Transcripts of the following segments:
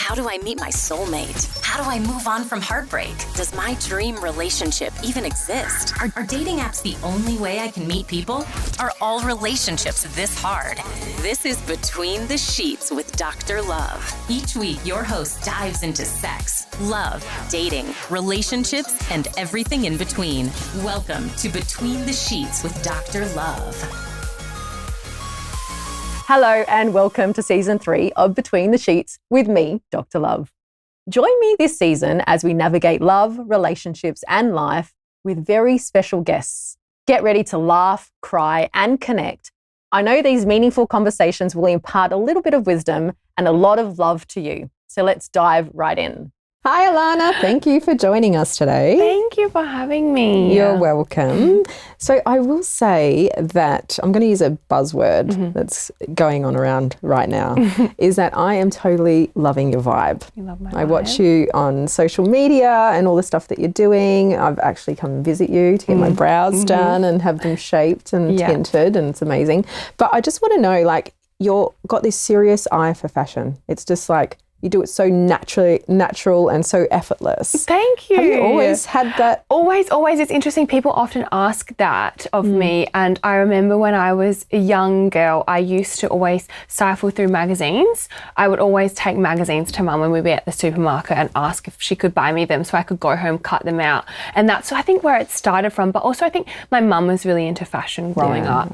How do I meet my soulmate? How do I move on from heartbreak? Does my dream relationship even exist? Are dating apps the only way I can meet people? Are all relationships this hard? This is Between the Sheets with Dr. Love. Each week, your host dives into sex, love, dating, relationships, and everything in between. Welcome to Between the Sheets with Dr. Love. Hello and welcome to Season 3 of Between the Sheets with me, Dr. Love. Join me this season as we navigate love, relationships and life with very special guests. Get ready to laugh, cry and connect. I know these meaningful conversations will impart a little bit of wisdom and a lot of love to you. So let's dive right in. Hi, Alanna. Thank you for joining us today. Thank you for having me. You're welcome. So I will say that I'm going to use a buzzword that's going on around right now, is that I am totally loving your vibe. You love my I vibe. watch you on social media and all the stuff that you're doing. I've actually come and visit you to get my brows done and have them shaped and tinted, and it's amazing. But I just want to know, like, you've got this serious eye for fashion. It's just like, you do it so natural and so effortless. Thank you. Have you always had that? Always. It's interesting. People often ask that of me. And I remember when I was a young girl, I used to always sifle through magazines. I would always take magazines to mum when we'd be at the supermarket and ask if she could buy me them so I could go home, cut them out. And that's, I think, where it started from. But also I think my mum was really into fashion growing up.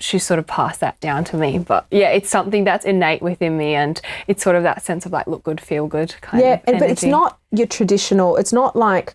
She sort of passed that down to me. But yeah, it's something that's innate within me. And it's sort of that sense of like look good, feel good kind of energy. But it's not your traditional, it's not like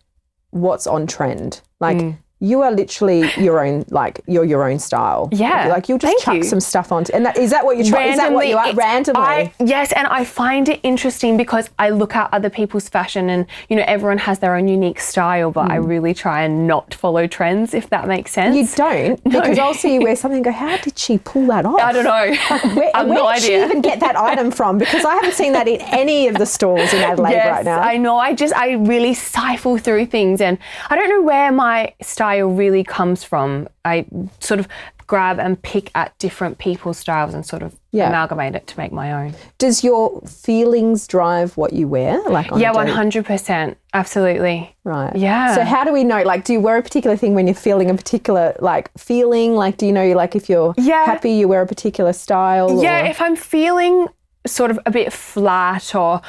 what's on trend. Like you are literally your own, like you're your own style. Yeah. Like you'll just chuck some stuff on. And is that what you're trying? Is that what you are? Randomly? Yes. And I find it interesting because I look at other people's fashion and, you know, everyone has their own unique style, but I really try and not follow trends, if that makes sense. You don't? No. Because I'll see you wear something and go, how did she pull that off? I don't know. Where did she even get that item from? Because I haven't seen that in any of the stores in Adelaide right now. I know. I really sifle through things and I don't know where my style really comes from. I sort of grab and pick at different people's styles and sort of amalgamate it to make my own. Does your feelings drive what you wear? Like on 100%. Absolutely. Right. Yeah. So how do we know? Like, do you wear a particular thing when you're feeling a particular like feeling? Like, do you know, like if you're happy, you wear a particular style? Yeah. If I'm feeling sort of a bit flat or,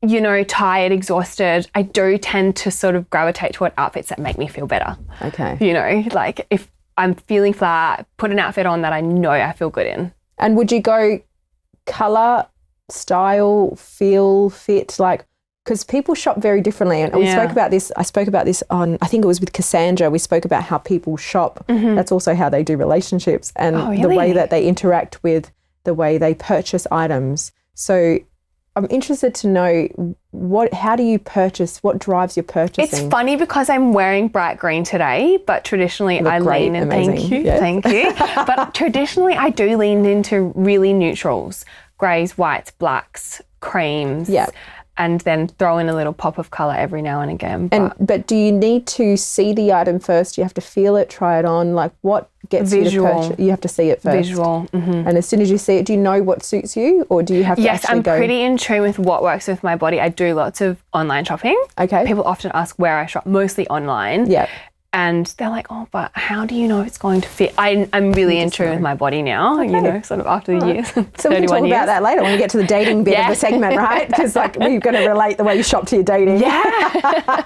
you know, tired, exhausted, I do tend to sort of gravitate toward outfits that make me feel better. Okay. You know, like if I'm feeling flat, put an outfit on that I know I feel good in. And would you go colour, style, feel, fit, like, because people shop very differently. And we spoke about this, I spoke about this on, I think it was with Cassandra, we spoke about how people shop. That's also how they do relationships and the way that they interact with the way they purchase items. So I'm interested to know how do you purchase? What drives your purchasing? It's funny because I'm wearing bright green today, but traditionally I lean in. Thank you. But traditionally I do lean into really neutrals, greys, whites, blacks, creams. Yeah. And then throw in a little pop of colour every now and again. But do you need to see the item first? You have to feel it, try it on. Like what gets you to purchase? You have to see it first. Visual. And as soon as you see it, do you know what suits you, or do you have to actually go? Yes, I'm pretty in tune with what works with my body. I do lots of online shopping. Okay. People often ask where I shop, mostly online. Yeah. And they're like, oh, but how do you know it's going to fit? I'm really in tune with my body now, you know, sort of after the years. So we can talk about that later when we get to the dating bit of the segment, right? Because like we're going to relate the way you shop to your dating. Yeah.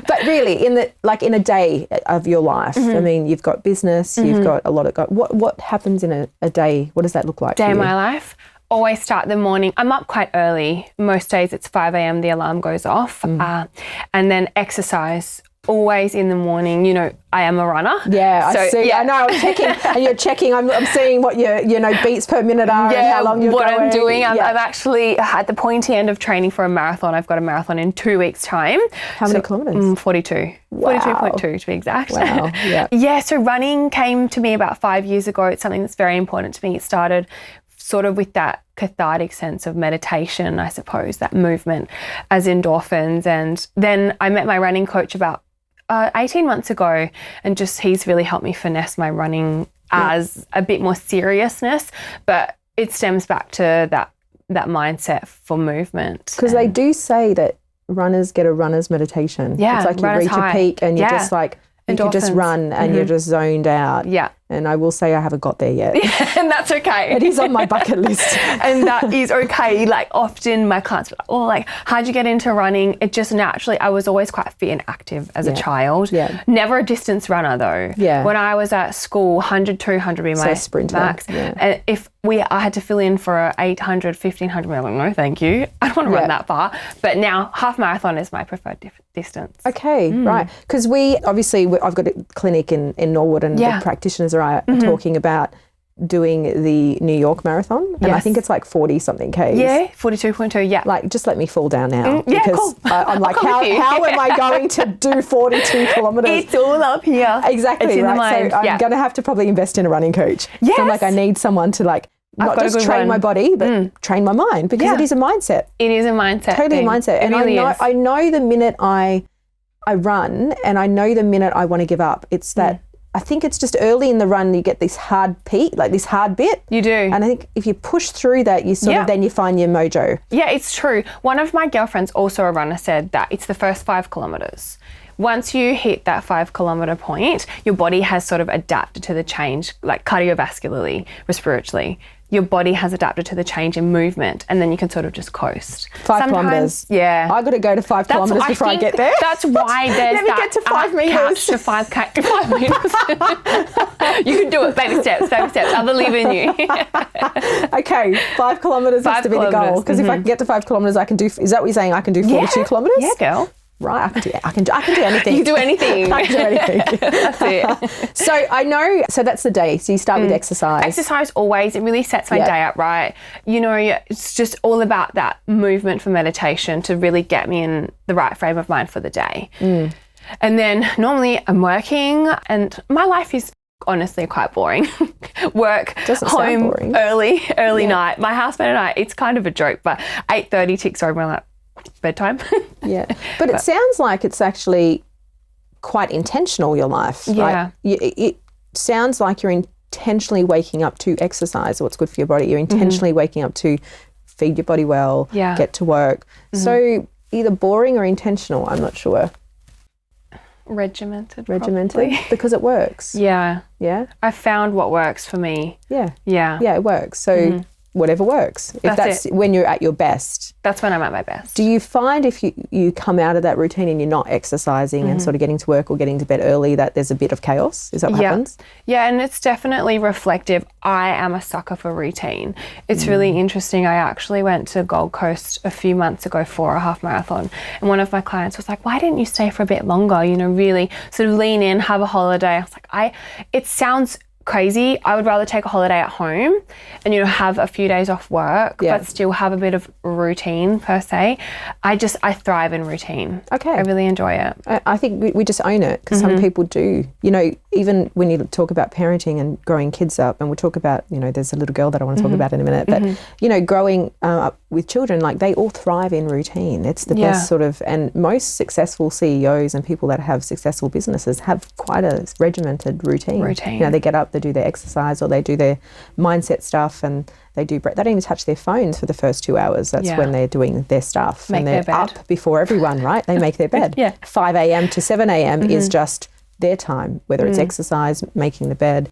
But really, in a day of your life, I mean, you've got business, you've got a lot of what happens in a day? What does that look like? Day of my life. Always start the morning. I'm up quite early. Most days it's 5 a.m. the alarm goes off, and then exercise. Always in the morning, you know, I am a runner. Yeah, so, I see. Yeah. I know. I'm checking, and you're checking. I'm seeing what your beats per minute are and how long you're going. What I'm doing. I'm actually at the pointy end of training for a marathon. I've got a marathon in 2 weeks' time. How many kilometres? 42. Wow. 42.2 to be exact. Wow. Yeah. Yeah. So running came to me about 5 years ago. It's something that's very important to me. It started sort of with that cathartic sense of meditation, I suppose, that movement as endorphins. And then I met my running coach about 18 months ago, and just he's really helped me finesse my running as a bit more seriousness, but it stems back to that that mindset for movement. Because they do say that runners get a runner's meditation. Yeah, it's like you reach a peak and you're just like, you can just run and you're just zoned out. Yeah. And I will say I haven't got there yet. And that's okay. It is on my bucket list. And that is okay. Like often my clients are like, oh, like, how'd you get into running? It just naturally, I was always quite fit and active as a child. Yeah. Never a distance runner though. Yeah. When I was at school, 100, 200 would be my max. Yeah. And if I had to fill in for a 800, 1500, I'm like, no, thank you. I don't want to run that far. But now half marathon is my preferred distance. Okay, right. Because I've got a clinic in Norwood and the practitioners are talking about doing the New York Marathon. And I think it's like 40 something Ks. Yeah, 42.2, yeah. Like, just let me fall down now. Because cool. I'm like, how am I going to do 42 kilometres? It's all up here. Exactly, it's in right? the mind. So I'm going to have to probably invest in a running coach. Yes. So I'm like, I need someone to like, not just train my body, but train my mind, because it is a mindset. It is a mindset. Totally a mindset. And really I know the minute I run, and I know the minute I want to give up. It's that I think it's just early in the run you get this hard peak, like this hard bit. You do. And I think if you push through that, you sort of then you find your mojo. Yeah, it's true. One of my girlfriends, also a runner, said that it's the first 5 kilometres. Once you hit that 5 kilometre point, your body has sort of adapted to the change, like cardiovascularly, respiratory. Your body has adapted to the change in movement, and then you can sort of just coast. 5 kilometres. Yeah. I got to go to 5 kilometres before I get there. That's why there's Let me get to 5 metres. To 5 metres. You can do it. Baby steps, baby steps. I believe in you. Okay, 5 kilometres has to be the goal. Because if I can get to 5 kilometres, I can do, is that what you're saying? I can do 42 kilometres? Yeah, girl. Right, I can do anything. You can do anything. I can do anything. That's it. So I know, so that's the day. So you start with exercise. Exercise always, it really sets my day up right. You know, it's just all about that movement for meditation to really get me in the right frame of mind for the day. And then normally I'm working, and my life is honestly quite boring. Work, doesn't home, sound boring. early night. My husband and I, it's kind of a joke, but 8:30 ticks over and I'm like, bedtime. But it sounds like it's actually quite intentional, your life, right? It sounds like you're intentionally waking up to exercise or what's good for your body. You're intentionally waking up to feed your body well, get to work. So either boring or intentional, I'm not sure. Regimented, because it works. Yeah. I found what works for me. Yeah, it works. So whatever works. If that's when you're at your best. That's when I'm at my best. Do you find if you come out of that routine and you're not exercising and sort of getting to work or getting to bed early, that there's a bit of chaos? Is that what happens? Yeah, and it's definitely reflective. I am a sucker for routine. It's really interesting. I actually went to Gold Coast a few months ago for a half marathon, and one of my clients was like, why didn't you stay for a bit longer? You know, really sort of lean in, have a holiday. I was like, it sounds crazy. I would rather take a holiday at home and, you know, have a few days off work, but still have a bit of routine per se. I thrive in routine. Okay. I really enjoy it. I think we just own it, because some people do. You know, even when you talk about parenting and growing kids up, and we'll talk about, you know, there's a little girl that I want to talk about in a minute, but, you know, growing up with children, like they all thrive in routine. It's the best sort of, and most successful CEOs and people that have successful businesses have quite a regimented routine. You know, they get up, they do their exercise, or they do their mindset stuff, and they don't even touch their phones for the first 2 hours. That's when they're doing their stuff. Make and they're up before everyone, right? They make their bed. 5 a.m. to 7 a.m. is just their time, whether it's exercise, making the bed,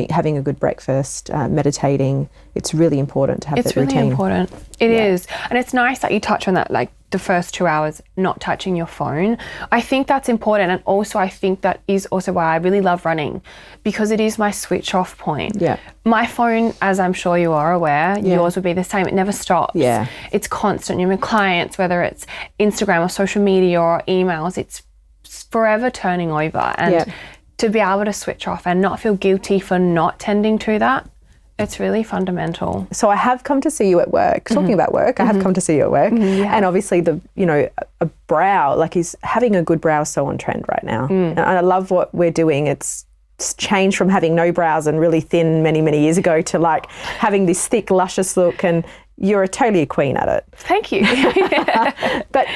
having a good breakfast, meditating. It's really important to have that routine. It's really important. It is. And it's nice that you touch on that, like the first 2 hours not touching your phone. I think that's important. And also I think that is also why I really love running, because it is my switch off point. My phone, as I'm sure you are aware, yours would be the same. It never stops. It's constant. You're with clients, whether it's Instagram or social media or emails, it's forever turning over. And to be able to switch off and not feel guilty for not tending to that, it's really fundamental. So I have come to see you at work. Talking about work, I have come to see you at work. And obviously a brow, like having a good brow is so on trend right now. And I love what we're doing. It's changed from having no brows and really thin many, many years ago to like having this thick, luscious look, and you're totally a queen at it. Thank you. But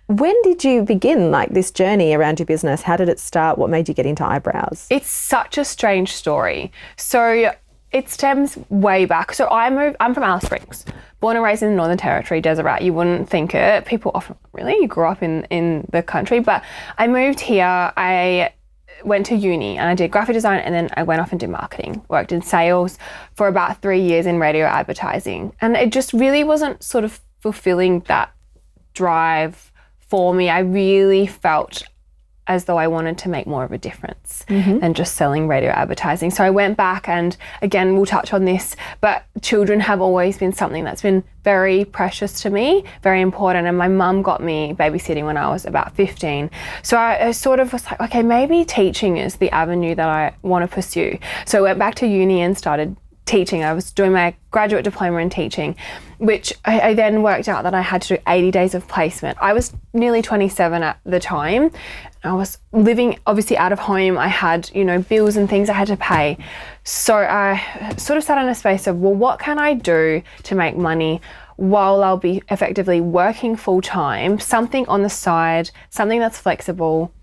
when did you begin like this journey around your business? How did it start? What made you get into eyebrows? It's such a strange story. So it stems way back. So I'm from Alice Springs, born and raised in the Northern Territory, Deseret. You wouldn't think it. People often, really? You grew up in the country? But I moved here. I went to uni and I did graphic design, and then I went off and did marketing, worked in sales for about 3 years in radio advertising. And it just really wasn't sort of fulfilling that drive for me. I really felt as though I wanted to make more of a difference than just selling radio advertising. So I went back, and again, we'll touch on this, but children have always been something that's been very precious to me, very important. And my mum got me babysitting when I was about 15. So I sort of was like, okay, maybe teaching is the avenue that I want to pursue. So I went back to uni and started teaching. I was doing my graduate diploma in teaching, which I then worked out that I had to do 80 days of placement. I was nearly 27 at the time. I was living obviously out of home. I had, bills and things I had to pay. So I sort of sat in a space of, well, what can I do to make money while I'll be effectively working full time, something on the side, something that's flexible.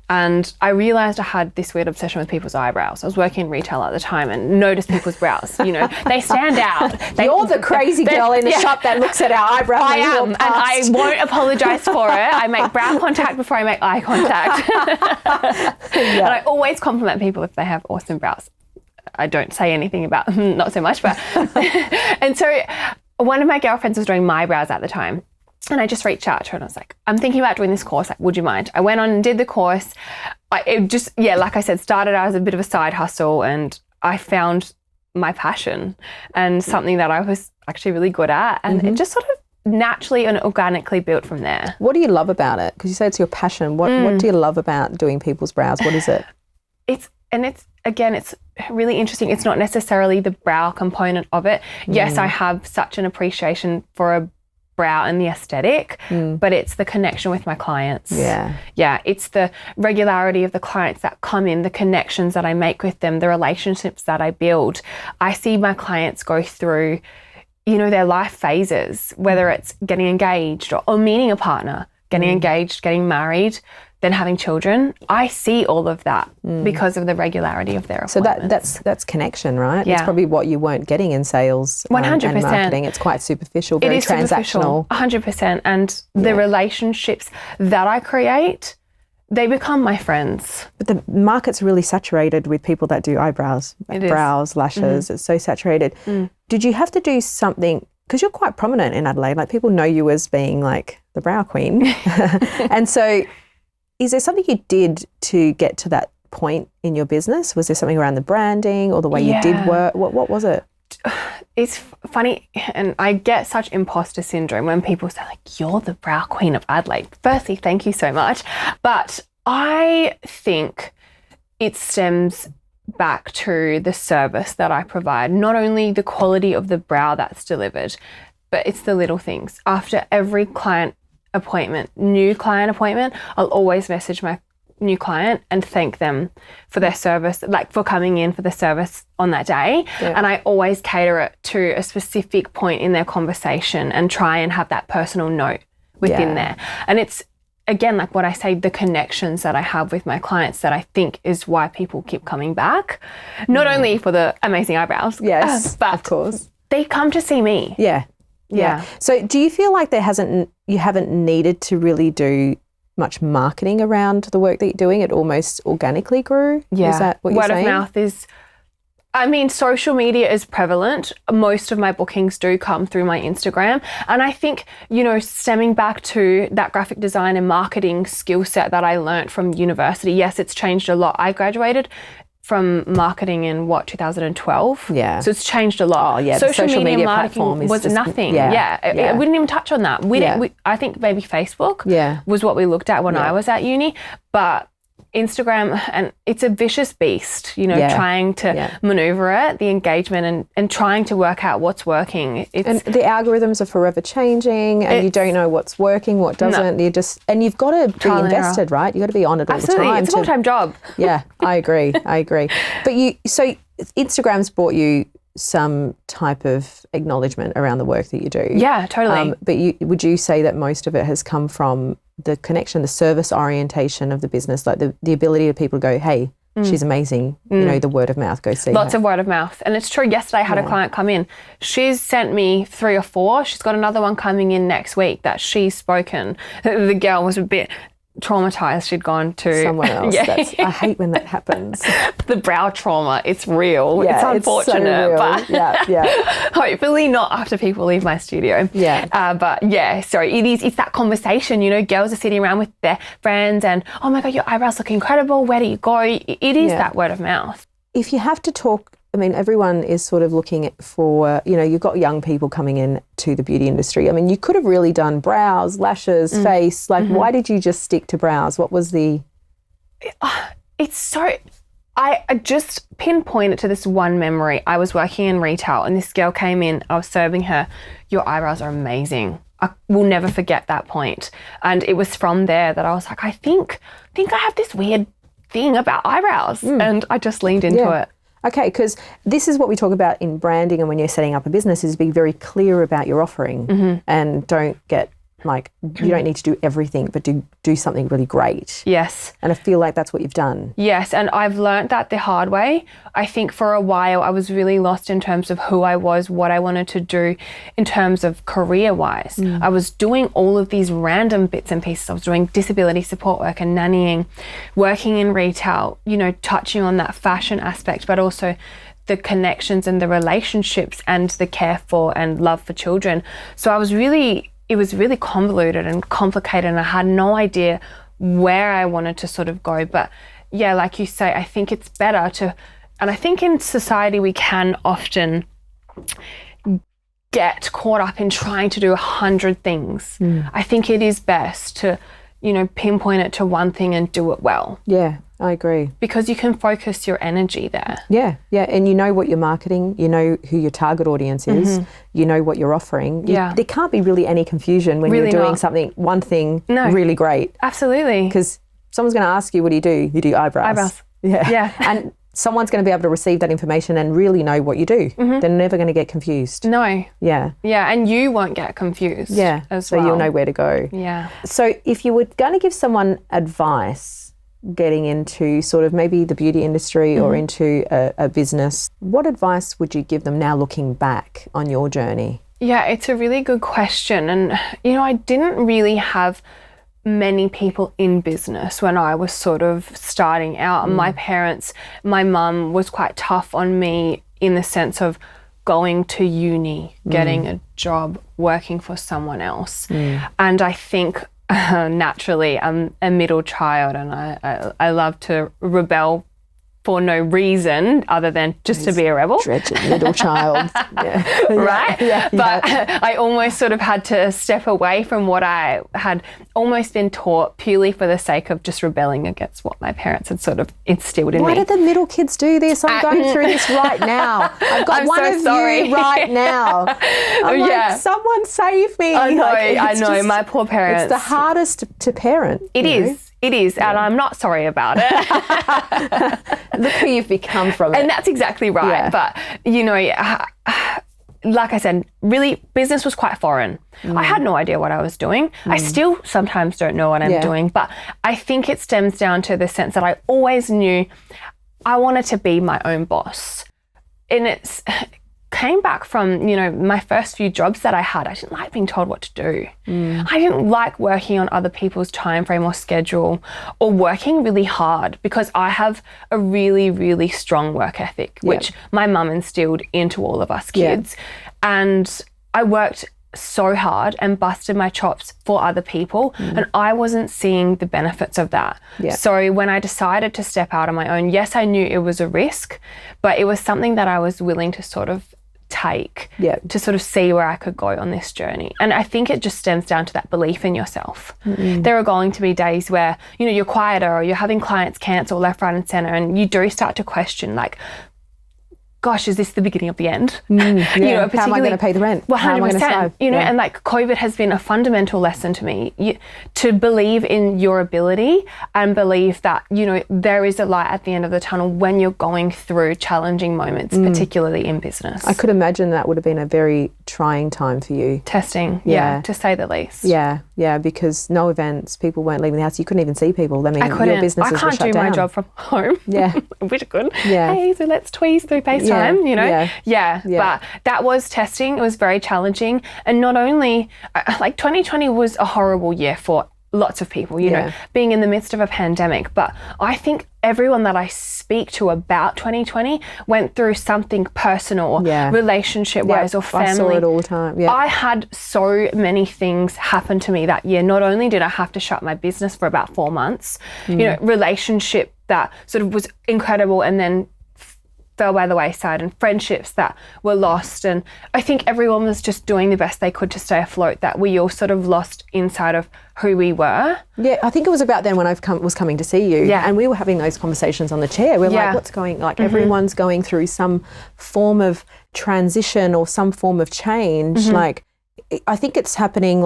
And I realized I had this weird obsession with people's eyebrows. I was working in retail at the time and noticed people's brows. They stand out. You're the crazy girl in the shop that looks at our eyebrows. I am, and I won't apologize for it. I make brow contact before I make eye contact. And I always compliment people if they have awesome brows. I don't say anything about them, not so much, but. And so one of my girlfriends was doing my brows at the time. And I just reached out to her and I was like, I'm thinking about doing this course. Like, would you mind? I went on and did the course. Like I said, started out as a bit of a side hustle, and I found my passion and something that I was actually really good at. And it just sort of naturally and organically built from there. What do you love about it? Because you say it's your passion. What do you love about doing people's brows? What is it? It's really interesting. It's not necessarily the brow component of it. Yes, I have such an appreciation for a brow and the aesthetic, but it's the connection with my clients. Yeah, it's the regularity of the clients that come in, the connections that I make with them, the relationships that I build. I see my clients go through, their life phases, whether it's getting engaged or meeting a partner, getting engaged, getting married, then having children. I see all of that because of the regularity of their appointments. So that's connection, right? Yeah. It's probably what you weren't getting in sales 100%. And marketing. It's quite superficial, very transactional. 100%. And the relationships that I create, they become my friends. But the market's really saturated with people that do eyebrows, brows, lashes. It's so saturated. Did you have to do something, because you're quite prominent in Adelaide, like people know you as being like the brow queen. And so is there something you did to get to that point in your business? Was there something around the branding or the way you did work? What was it? It's funny, and I get such imposter syndrome when people say like, you're the brow queen of Adelaide. Firstly, thank you so much. But I think it stems back to the service that I provide, not only the quality of the brow that's delivered, but it's the little things. After every new client appointment, I'll always message my new client and thank them for their service, like for coming in for the service on that day. And I always cater it to a specific point in their conversation and try and have that personal note within there. And it's, again, like what I say, the connections that I have with my clients that I think is why people keep coming back. Not only for the amazing eyebrows, but of course, they come to see me. Yeah. So do you feel like you haven't needed to really do much marketing around the work that you're doing? It almost organically grew? Yeah. Is that what you're saying? Word of mouth is, social media is prevalent. Most of my bookings do come through my Instagram. And I think, stemming back to that graphic design and marketing skill set that I learned from university, yes, it's changed a lot. I graduated from marketing in 2012. Yeah. So it's changed a lot. Oh yeah. Social media platform was just nothing. I wouldn't even touch on that. I think maybe Facebook was what we looked at when I was at uni, but Instagram, and it's a vicious beast, trying to maneuver it, the engagement and trying to work out what's working. And the algorithms are forever changing and you don't know what's working, what doesn't. And you've got to be invested, right? You've got to be on it all the time. It's a full-time job. Yeah, I agree. But so Instagram's brought you some type of acknowledgement around the work that you do. Yeah, totally. But would you say that most of it has come from the connection, the service orientation of the business, like the ability of people to go, hey, she's amazing. You know, the word of mouth, go see Lots her. of word of mouth. And it's true. Yesterday I had a client come in. She's sent me 3 or 4. She's got another one coming in next week that she's spoken. The girl was a bit traumatized. She'd gone to Someone else. Yeah. I hate when that happens. The brow trauma, it's real. Yeah, it's unfortunate. It's so real. But yeah. hopefully not after people leave my studio. Yeah. But yeah, sorry, it's that conversation, you know, girls are sitting around with their friends and, oh my God, your eyebrows look incredible. Where do you go? It is that word of mouth. If you have to talk, I mean, everyone is sort of looking for, you know, you've got young people coming in to the beauty industry. I mean, you could have really done brows, lashes, face. Like, why did you just stick to brows? What was the... It's so... I just pinpointed to this one memory. I was working in retail and this girl came in. I was serving her. Your eyebrows are amazing. I will never forget that point. And it was from there that I was like, I think I have this weird thing about eyebrows. And I just leaned into it. Okay, because this is what we talk about in branding and when you're setting up a business is be very clear about your offering and don't get like, you don't need to do everything, but do something really great. Yes. And I feel like that's what you've done. Yes, and I've learned that the hard way. I think for a while I was really lost in terms of who I was, what I wanted to do in terms of career-wise. I was doing all of these random bits and pieces. I was doing disability support work and nannying, working in retail, you know, touching on that fashion aspect, but also the connections and the relationships and the care for and love for children. So it was really convoluted and complicated and I had no idea where I wanted to sort of go. But yeah, like you say, I think it's better to, and I think in society we can often get caught up in trying to do 100 things. I think it is best to, you know, pinpoint it to one thing and do it well. Yeah, I agree. Because you can focus your energy there. Yeah, and you know what you're marketing, you know who your target audience is, you know what you're offering. There can't be really any confusion when you're doing something, one thing really great. Absolutely. Because someone's going to ask you, what do? You do eyebrows. Eyebrows. Yeah. And someone's going to be able to receive that information and really know what you do. They're never going to get confused. No. Yeah. Yeah, and you won't get confused. Yeah, as so well. you'll know where to go. Yeah. So if you were going to give someone advice getting into sort of maybe the beauty industry or into a business, what advice would you give them now looking back on your journey? Yeah, it's a really good question. And, you know, I didn't really have many people in business when I was sort of starting out. My parents, my mum was quite tough on me in the sense of going to uni, getting a job, working for someone else. And I think naturally I'm a middle child and I love to rebel for no reason other than just to be a rebel. Dredged middle child. Right? Yeah. But I almost sort of had to step away from what I had almost been taught purely for the sake of just rebelling against what my parents had sort of instilled in me. Why did the middle kids do this? I'm going through this right now. I've got one of you right now. I'm like, someone save me. I know, my poor parents. It's the hardest to parent. It is, and I'm not sorry about it. Look who you've become from it. And that's exactly right. Yeah. But, you know, like I said, really, business was quite foreign. I had no idea what I was doing. I still sometimes don't know what I'm doing, but I think it stems down to the sense that I always knew I wanted to be my own boss. And it's came back from, you know, my first few jobs that I had. I didn't like being told what to do. I didn't like working on other people's time frame or schedule or working really hard because I have a really, really strong work ethic, which my mum instilled into all of us kids. And I worked so hard and busted my chops for other people and I wasn't seeing the benefits of that. So when I decided to step out on my own, yes, I knew it was a risk, but it was something that I was willing to sort of take to sort of see where I could go on this journey. And I think it just stems down to that belief in yourself. There are going to be days where, you know, you're quieter or you're having clients cancel left, right and center and you do start to question like, gosh, is this the beginning of the end? Yeah. Particularly, how am I going to pay the rent? 100%. How am I going to survive? And like COVID has been a fundamental lesson to me to believe in your ability and believe that, there is a light at the end of the tunnel when you're going through challenging moments, particularly in business. I could imagine that would have been a very trying time for you. Testing, to say the least. Yeah, because no events, people weren't leaving the house. You couldn't even see people. I mean, your businesses were shut down. I can't do my job from home. Yeah. I wish I could. Yeah. Hey, so let's tweeze through FaceTime, Yeah. But that was testing. It was very challenging. And not only, 2020 was a horrible year for lots of people, being in the midst of a pandemic. But I think everyone that I speak to about 2020 went through something personal, relationship-wise or family. I saw it all the time. Yeah. I had so many things happen to me that year. Not only did I have to shut my business for about 4 months, relationship that sort of was incredible and then fell by the wayside, and friendships that were lost. And I think everyone was just doing the best they could to stay afloat, that we all sort of lost inside of who we were. Yeah, I think it was about then when I was coming to see you. Yeah. And we were having those conversations on the chair. We're like, what's going, everyone's going through some form of transition or some form of change. Like, I think it's happening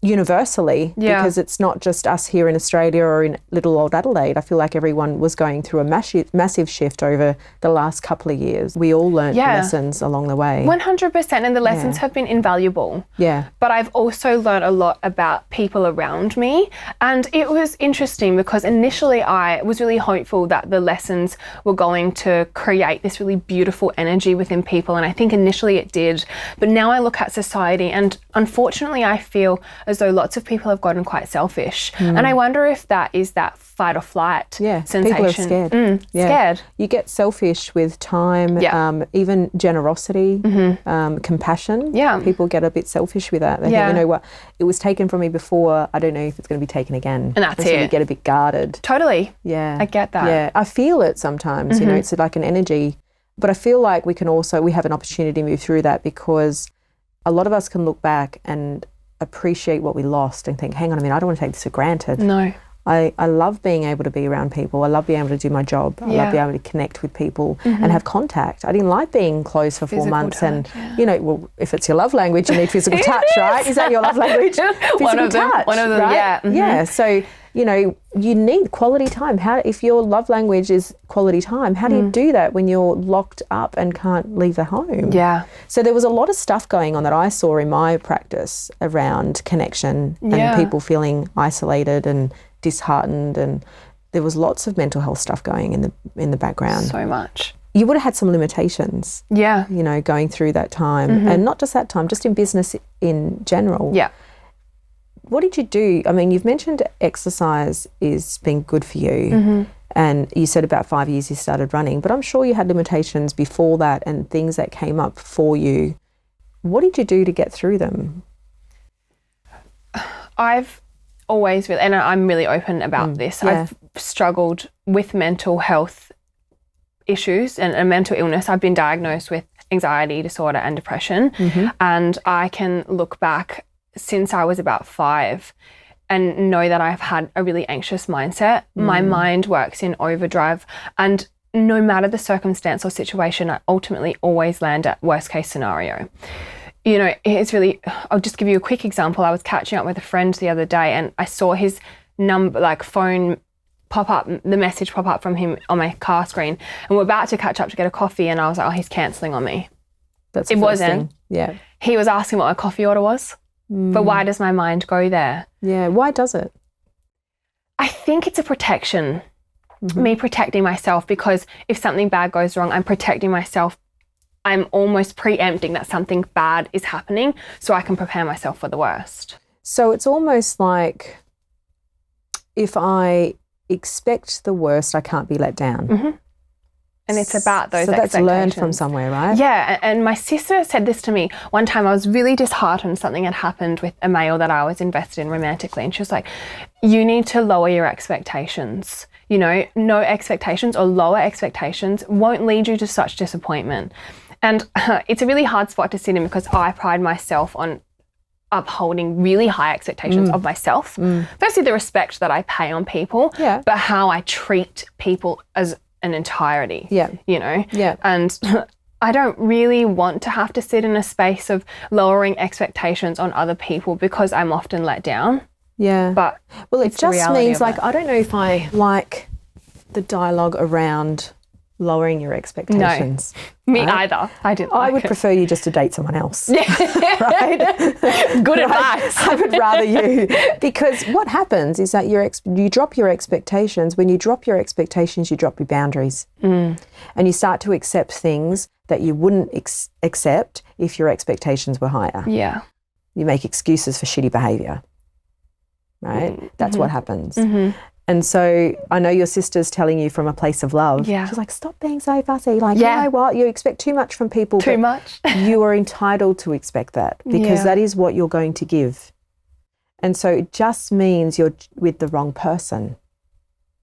universally, because it's not just us here in Australia or in little old Adelaide. I feel like everyone was going through a massive shift over the last couple of years. We all learned lessons along the way. 100%, and the lessons have been invaluable. Yeah. But I've also learned a lot about people around me, and it was interesting because initially I was really hopeful that the lessons were going to create this really beautiful energy within people, and I think initially it did. But now I look at society, and unfortunately I feel as though lots of people have gotten quite selfish. And I wonder if that is that fight or flight sensation. People are scared. Scared. You get selfish with time, even generosity, compassion. Yeah. People get a bit selfish with that. They think, you know what, it was taken from me before, I don't know if it's going to be taken again. And that's so you get a bit guarded. Totally. Yeah. I get that. Yeah. I feel it sometimes, it's like an energy. But I feel like we have an opportunity to move through that, because a lot of us can look back and appreciate what we lost and think, hang on a minute, I don't want to take this for granted. No. I love being able to be around people. I love being able to do my job. I love being able to connect with people and have contact. I didn't like being closed for 4 months. Touch, and, if it's your love language, you need physical touch, right? Is that your love language? Physical one of them, right? yeah. Yeah, so, you need quality time. If your love language is quality time, how do you do that when you're locked up and can't leave the home? Yeah. So there was a lot of stuff going on that I saw in my practice around connection and people feeling isolated and disheartened, and there was lots of mental health stuff going in the background. So much. You would have had some limitations. Yeah. Going through that time, and not just that time, just in business in general. Yeah. What did you do? I mean, you've mentioned exercise is being good for you, and you said about 5 years you started running, but I'm sure you had limitations before that and things that came up for you. What did you do to get through them? I've always really, and I'm really open about this, I've struggled with mental health issues and a mental illness. I've been diagnosed with anxiety disorder and depression, and I can look back since I was about 5 and know that I've had a really anxious mindset. My mind works in overdrive, and no matter the circumstance or situation, I ultimately always land at worst case scenario. It's really, I'll just give you a quick example. I was catching up with a friend the other day and I saw his phone pop up, the message pop up from him on my car screen, and we're about to catch up to get a coffee, and I was like, oh, he's cancelling on me. That's it wasn't. Yeah. He was asking what my coffee order was. But why does my mind go there? Yeah, why does it? I think it's a protection, me protecting myself, because if something bad goes wrong, I'm protecting myself. I'm almost preempting that something bad is happening so I can prepare myself for the worst. So it's almost like if I expect the worst, I can't be let down. And it's about those expectations. So that's learned from somewhere, right? Yeah, and my sister said this to me one time. I was really disheartened. Something had happened with a male that I was invested in romantically, and she was like, you need to lower your expectations. No expectations or lower expectations won't lead you to such disappointment. And it's a really hard spot to sit in, because I pride myself on upholding really high expectations of myself. Firstly, the respect that I pay on people, but how I treat people as an entirety. Yeah. And I don't really want to have to sit in a space of lowering expectations on other people because I'm often let down. Yeah. But well, it just means like, I don't know if I like the dialogue around lowering your expectations. No, me either. I didn't. I would prefer you just to date someone else. Yeah. Right? Good advice. I would rather you, because what happens is that you drop your expectations. When you drop your expectations, you drop your boundaries. And you start to accept things that you wouldn't accept if your expectations were higher. Yeah. You make excuses for shitty behaviour, right? That's what happens. And so I know your sister's telling you from a place of love. Yeah. She's like, stop being so fussy. Like, you know what? You expect too much from people. Too much. You are entitled to expect that because that is what you're going to give. And so it just means you're with the wrong person.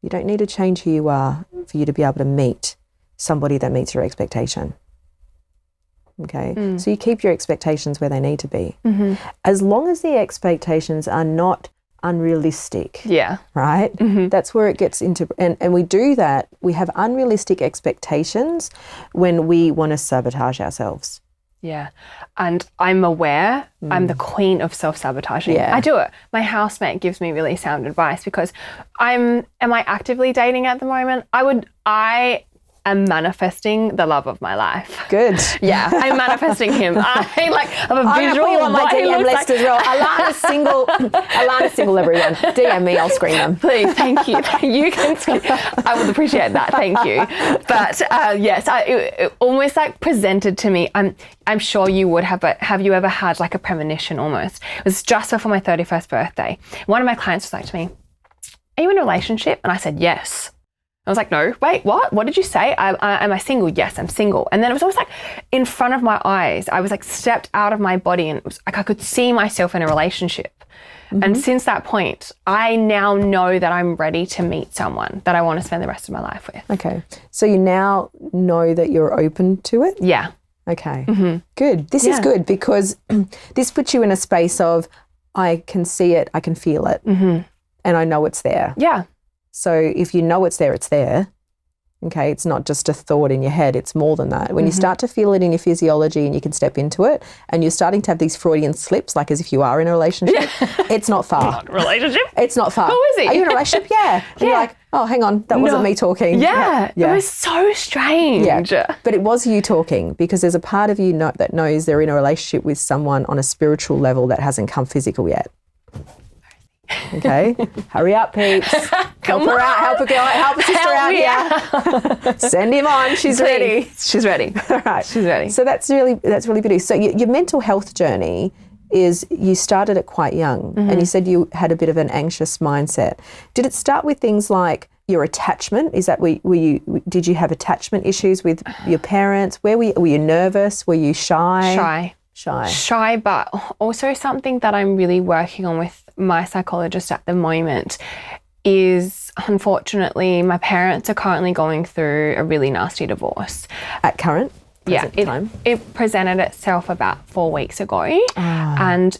You don't need to change who you are for you to be able to meet somebody that meets your expectation. Okay? So you keep your expectations where they need to be. As long as the expectations are not unrealistic. Yeah. Right? That's where it gets into, and we do that. We have unrealistic expectations when we want to sabotage ourselves. Yeah. And I'm aware I'm the queen of self-sabotaging. Yeah. I do it. My housemate gives me really sound advice because am I actively dating at the moment? I am manifesting the love of my life. Good. Yeah, I'm manifesting him. I have a visual. I'm going to put you on my DM list as well. Alana's single. Alana's single, everyone. DM me, I'll screen them. Please, thank you. You can. I would appreciate that. Thank you. But yes, it almost like presented to me. I'm sure you would have, but have you ever had like a premonition almost? It was just before my 31st birthday. One of my clients was like to me, "Are you in a relationship?" And I said, "Yes." I was like, "No, wait, what? What did you say? Am I single?" "Yes, I'm single." And then it was almost like in front of my eyes, I was like stepped out of my body and it was like I could see myself in a relationship. And since that point, I now know that I'm ready to meet someone that I want to spend the rest of my life with. Okay. So you now know that you're open to it? Yeah. Okay. Good. This is good because this puts you in a space of I can see it, I can feel it, and I know it's there. Yeah. So if you know it's there, it's there. Okay, it's not just a thought in your head, it's more than that. When you start to feel it in your physiology and you can step into it and you're starting to have these Freudian slips, like as if you are in a relationship, it's not far. Not relationship? It's not far. Who is he? Are you in a relationship? Yeah. And you're like, oh, hang on, that wasn't me talking. Yeah. It was so strange. Yeah. But it was you talking because there's a part of you that knows they're in a relationship with someone on a spiritual level that hasn't come physical yet. Okay, hurry up, peeps. Help her out. Help a girl. Help a sister out here. Send him on. She's ready. She's ready. All right. She's ready. So that's really beautiful. So your mental health journey is you started it quite young, and you said you had a bit of an anxious mindset. Did it start with things like your attachment? Is that did you have attachment issues with your parents? Were you nervous? Were you shy? Shy, but also something that I'm really working on with my psychologist at the moment is, unfortunately, my parents are currently going through a really nasty divorce. At current time? It presented itself about 4 weeks ago. And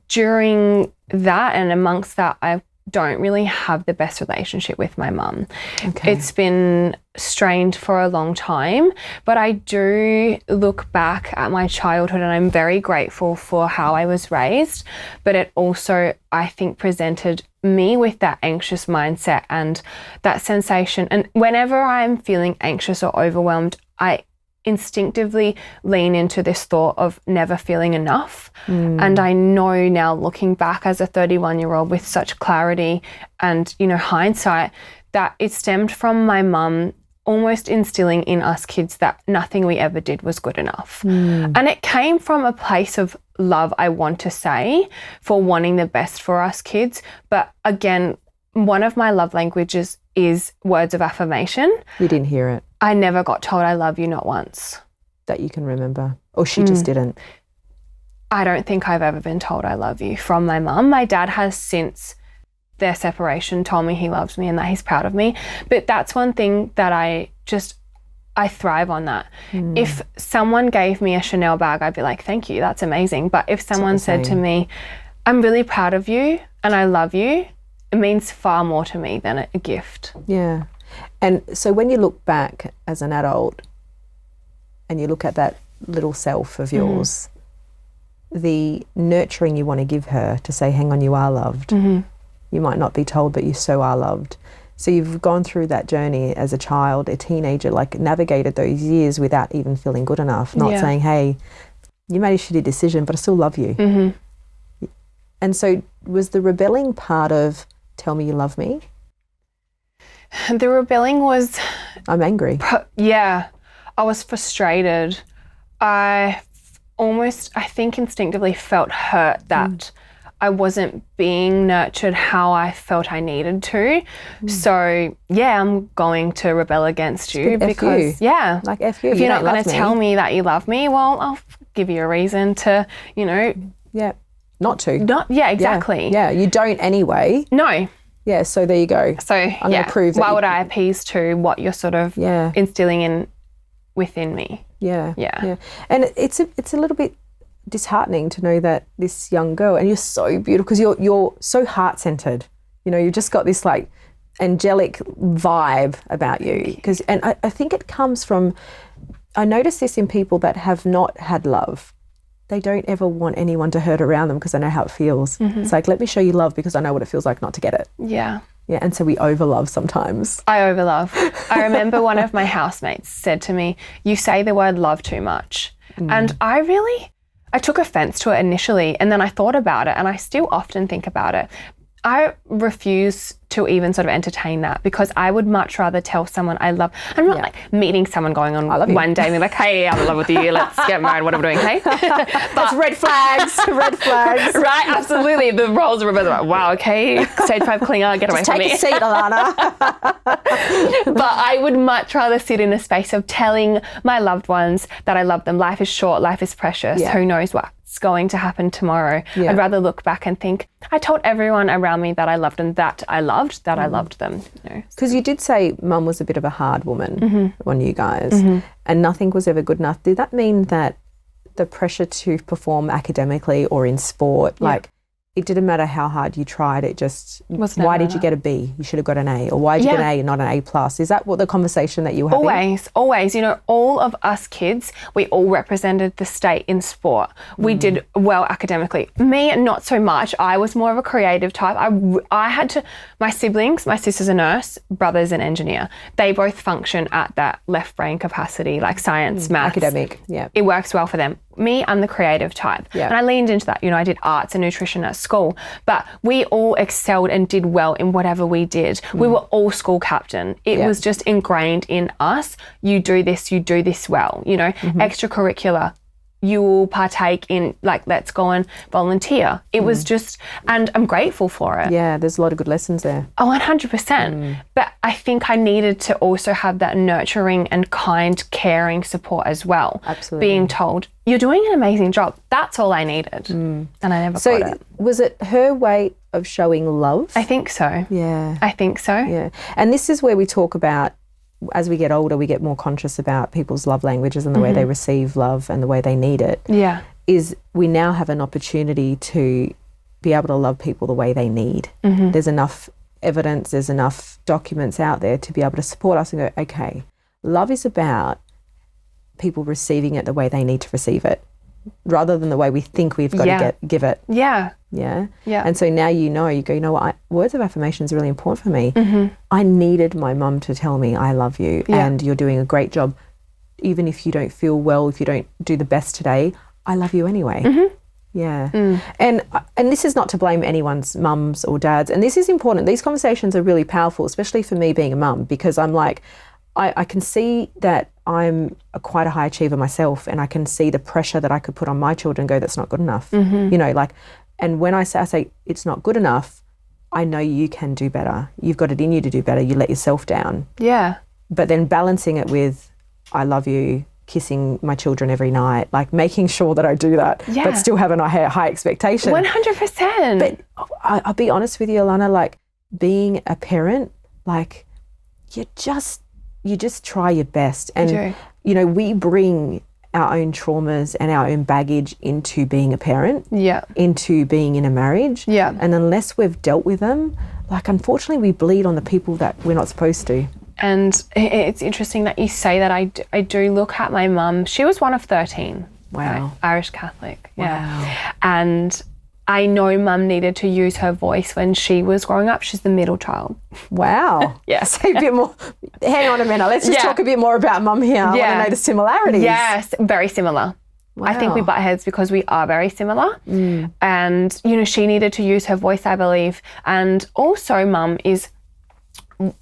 during that and amongst that, I don't really have the best relationship with my mum. Okay. It's been strained for a long time, but I do look back at my childhood and I'm very grateful for how I was raised, but it also, I think, presented me with that anxious mindset and that sensation. And whenever I'm feeling anxious or overwhelmed, I instinctively lean into this thought of never feeling enough. And I know now, looking back as a 31-year-old with such clarity and, hindsight, that it stemmed from my mum almost instilling in us kids that nothing we ever did was good enough. And it came from a place of love, I want to say, for wanting the best for us kids. But again, one of my love languages is words of affirmation. You didn't hear it? I never got told I love you, not once. That you can remember? Or she just didn't? I don't think I've ever been told I love you from my mum. My dad has, since their separation, told me he loves me and that he's proud of me. But that's one thing that I thrive on that. If someone gave me a Chanel bag, I'd be like, thank you, that's amazing. But if someone said to me, I'm really proud of you and I love you, it means far more to me than a gift. Yeah. And so when you look back as an adult, and you look at that little self of yours, the nurturing you want to give her to say, hang on, you are loved. You might not be told, but you so are loved. So you've gone through that journey as a child, a teenager, like navigated those years without even feeling good enough, not saying, hey, you made a shitty decision, but I still love you. And so was the rebelling part of tell me you love me? The rebelling was... I'm angry. Yeah. I was frustrated. I think instinctively felt hurt that I wasn't being nurtured how I felt I needed to. So, yeah, I'm going to rebel against you because, yeah. Like, F you. If you're not going to tell me that you love me, well, I'll give you a reason to, you know. Yeah. Not to. Yeah, exactly. Yeah, you don't anyway. No. Yeah, so there you go. So, I'm going to prove that. Why would I appease to what you're sort of instilling within me? Yeah. And it's a little bit disheartening to know that this young girl, and you're so beautiful because you're so heart-centered. You know, you've just got this like angelic vibe about you. And I think it comes from, I notice this in people that have not had love. They don't ever want anyone to hurt around them because they know how it feels. It's like, let me show you love because I know what it feels like not to get it. Yeah, and so we overlove sometimes. I overlove. I remember one of my housemates said to me, you say the word love too much. And I took offense to it initially, and then I thought about it, and I still often think about it. I refuse to even sort of entertain that because I would much rather tell someone I love. I'm not like meeting someone going on one day and be like, hey, I'm in love with you, let's get married, what are we doing, hey? That's red flags. Right, absolutely. The roles are reversed. Like, wow, okay, stage 5 clinger, get away from me. Take a seat, Alanna. But I would much rather sit in a space of telling my loved ones that I love them. Life is short, life is precious. Who knows what's going to happen tomorrow? I'd rather look back and think, I told everyone around me that I loved them, that I loved them. Because you did say mum was a bit of a hard woman on you guys, and nothing was ever good enough. Did that mean that the pressure to perform academically or in sport, like it didn't matter how hard you tried, it just, why did you get a B? You should have got an A. Or why did you get an A and not an A plus? Is that what the conversation that you were having? Always. You know, all of us kids, we all represented the state in sport. We did well academically. Me, not so much. I was more of a creative type. I had to, my siblings, my sister's a nurse, brother's an engineer. They both function at that left brain capacity, like science, maths. Academic, It works well for them. Me, I'm the creative type. And I leaned into that. You know, I did arts and nutrition at school, but we all excelled and did well in whatever we did. We were all school captain. It was just ingrained in us. You do this well, you know, extracurricular. You will partake in, like, let's go and volunteer. It was just, and I'm grateful for it. Yeah, there's a lot of good lessons there. Oh, 100%. But I think I needed to also have that nurturing and kind, caring support as well. Absolutely. Being told, you're doing an amazing job. That's all I needed. And I never got it. So was it her way of showing love? I think so. Yeah. I think so. Yeah. And this is where we talk about, as we get older, we get more conscious about people's love languages and the way they receive love and the way they need it. Yeah. Is we now have an opportunity to be able to love people the way they need. There's enough evidence, there's enough documents out there to be able to support us and go, okay, love is about people receiving it the way they need to receive it, rather than the way we think we've got to give it. Yeah. And so now you go, you know what, words of affirmation is really important for me. I needed my mum to tell me I love you and you're doing a great job. Even if you don't feel well, if you don't do the best today, I love you anyway. And this is not to blame anyone's mums or dads. And this is important. These conversations are really powerful, especially for me being a mum, because I'm like, I can see that I'm quite a high achiever myself, and I can see the pressure that I could put on my children and go, that's not good enough. You know, like, and when I say it's not good enough, I know you can do better. You've got it in you to do better. You let yourself down. Yeah. But then balancing it with, I love you, kissing my children every night, like making sure that I do that, but still having a high expectation. 100%. But I'll be honest with you, Alanna, like being a parent, like you just try your best. And, you know, we bring our own traumas and our own baggage into being a parent, into being in a marriage. And unless we've dealt with them, like, unfortunately we bleed on the people that we're not supposed to. And it's interesting that you say that. I do look at my mum. She was one of 13. Wow. Right? Irish Catholic. Yeah. Wow. And I know mum needed to use her voice when she was growing up. She's the middle child. Wow. Yeah. Say a bit more. Hang on a minute. Let's just talk a bit more about mum here. I want to know the similarities. Yes, very similar. Wow. I think we butt heads because we are very similar. And, you know, she needed to use her voice, I believe. And also mum is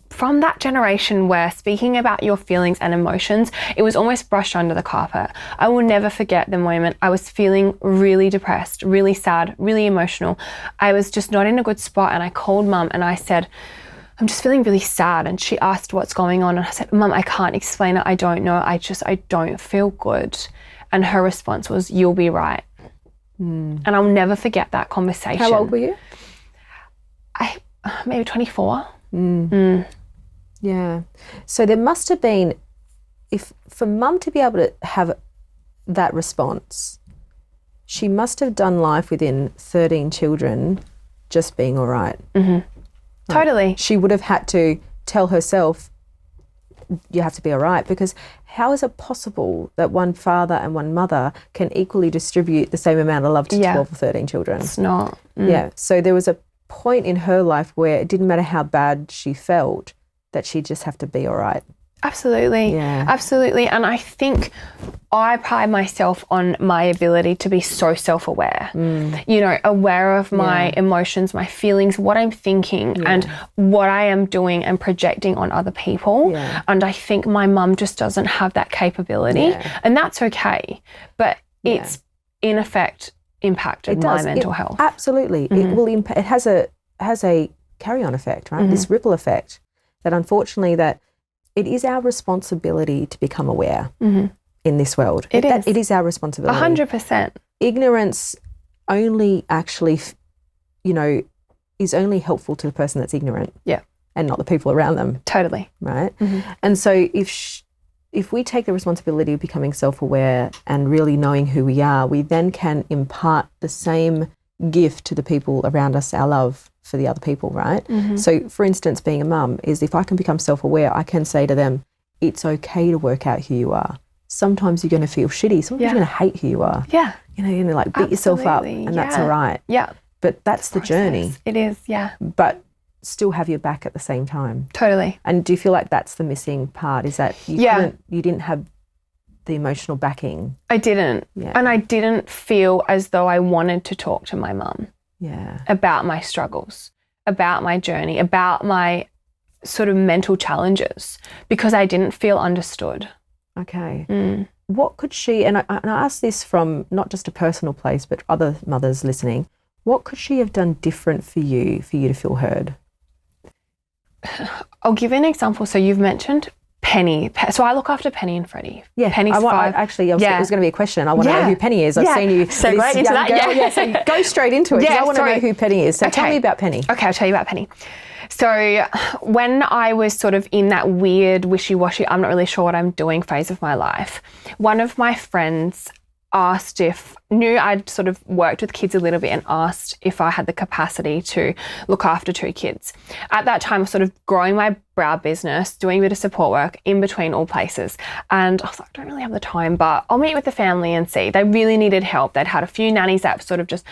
from that generation where speaking about your feelings and emotions, it was almost brushed under the carpet. I will never forget the moment I was feeling really depressed, really sad, really emotional. I was just not in a good spot, and I called mum and I said, I'm just feeling really sad. And she asked what's going on. And I said, Mum, I can't explain it. I don't know. I don't feel good. And her response was, you'll be right. And I'll never forget that conversation. How old were you? Maybe 24. Yeah. So there must have been, for mum to be able to have that response, she must have done life within 13 children just being all right. Totally. She would have had to tell herself, you have to be all right, because how is it possible that one father and one mother can equally distribute the same amount of love to 12 or 13 children? It's not. Yeah. So there was a point in her life where it didn't matter how bad she felt, that she'd just have to be all right. Absolutely. Yeah. Absolutely. And I think I pride myself on my ability to be so self-aware, you know, aware of my emotions, my feelings, what I'm thinking and what I am doing and projecting on other people. Yeah. And I think my mum just doesn't have that capability, and that's okay. But it's in effect impacted my mental health. Absolutely. It will impact. It has a carry-on effect, right? This ripple effect that unfortunately it is our responsibility to become aware in this world. It is our responsibility. 100%. Ignorance only actually, is only helpful to the person that's ignorant. Yeah. And not the people around them. Totally. Right? And so if we take the responsibility of becoming self-aware and really knowing who we are, we then can impart the same gift to the people around us, our love for the other people, right? So for instance, being a mum is, if I can become self-aware, I can say to them, it's okay to work out who you are. Sometimes you're going to feel shitty. Sometimes you're going to hate who you are. Yeah. You're going to like beat yourself up, and that's all right. Yeah. But that's the journey. It is, yeah. But still have your back at the same time. Totally. And do you feel like that's the missing part, is that you didn't have the emotional backing? I didn't. Yeah. And I didn't feel as though I wanted to talk to my mum about my struggles, about my journey, about my sort of mental challenges, because I didn't feel understood. Okay. What could she, and I ask this from not just a personal place, but other mothers listening, what could she have done different for you to feel heard? I'll give you an example. So you've mentioned Penny. So I look after Penny and Freddie. Yeah, Penny's 5. It was going to be a question. I want to know who Penny is. I've seen you segue into that. Girl. So go straight into it, because I want to know who Penny is. So tell me about Penny. Okay, I'll tell you about Penny. So when I was sort of in that weird wishy-washy, I'm not really sure what I'm doing phase of my life, one of my friends knew I'd sort of worked with kids a little bit, and asked if I had the capacity to look after 2 kids. At that time, I was sort of growing my brow business, doing a bit of support work in between all places. And I was like, I don't really have the time, but I'll meet with the family and see. They really needed help. They'd had a few nannies that sort of just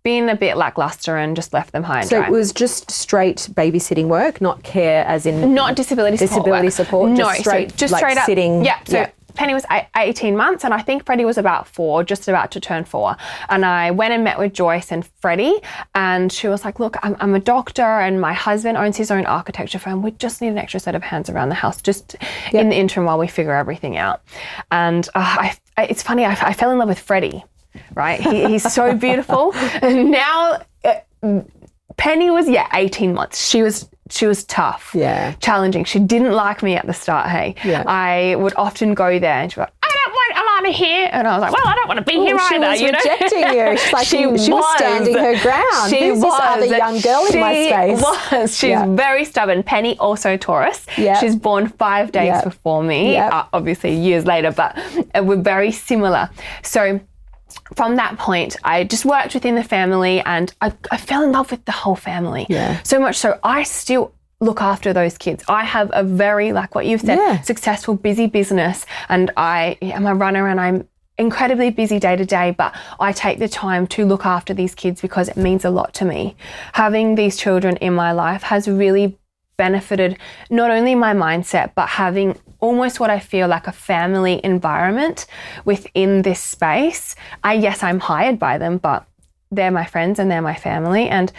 been a bit lackluster and just left them high and dry. So it was just straight babysitting work, not care as in... Not disability support. No, just straight up sitting. Yeah, so Penny was 18 months, and I think Freddie was about 4, just about to turn 4. And I went and met with Joyce and Freddie, and she was like, look, I'm a doctor and my husband owns his own architecture firm. We just need an extra set of hands around the house, just in the interim while we figure everything out. And it's funny, I fell in love with Freddie, right? He's so beautiful. And now Penny was, 18 months. She was tough, challenging. She didn't like me at the start, hey. Yeah. I would often go there and she'd be like, I don't want Alanna here. And I was like, well, I don't want to be here either. She was rejecting you. She's like, she was standing her ground. Who's this other young girl in my space? She's very stubborn. Penny, also Taurus. Yeah. She's born 5 days before me, obviously years later, but we're very similar. So from that point, I just worked within the family, and I fell in love with the whole family. Yeah. So much so I still look after those kids. I have a very, like what you've said, successful, busy business, and I am a runner and I'm incredibly busy day to day, but I take the time to look after these kids because it means a lot to me. Having these children in my life has really benefited not only my mindset, but having almost what I feel like a family environment within this space. Yes, I'm hired by them, but they're my friends and they're my family. And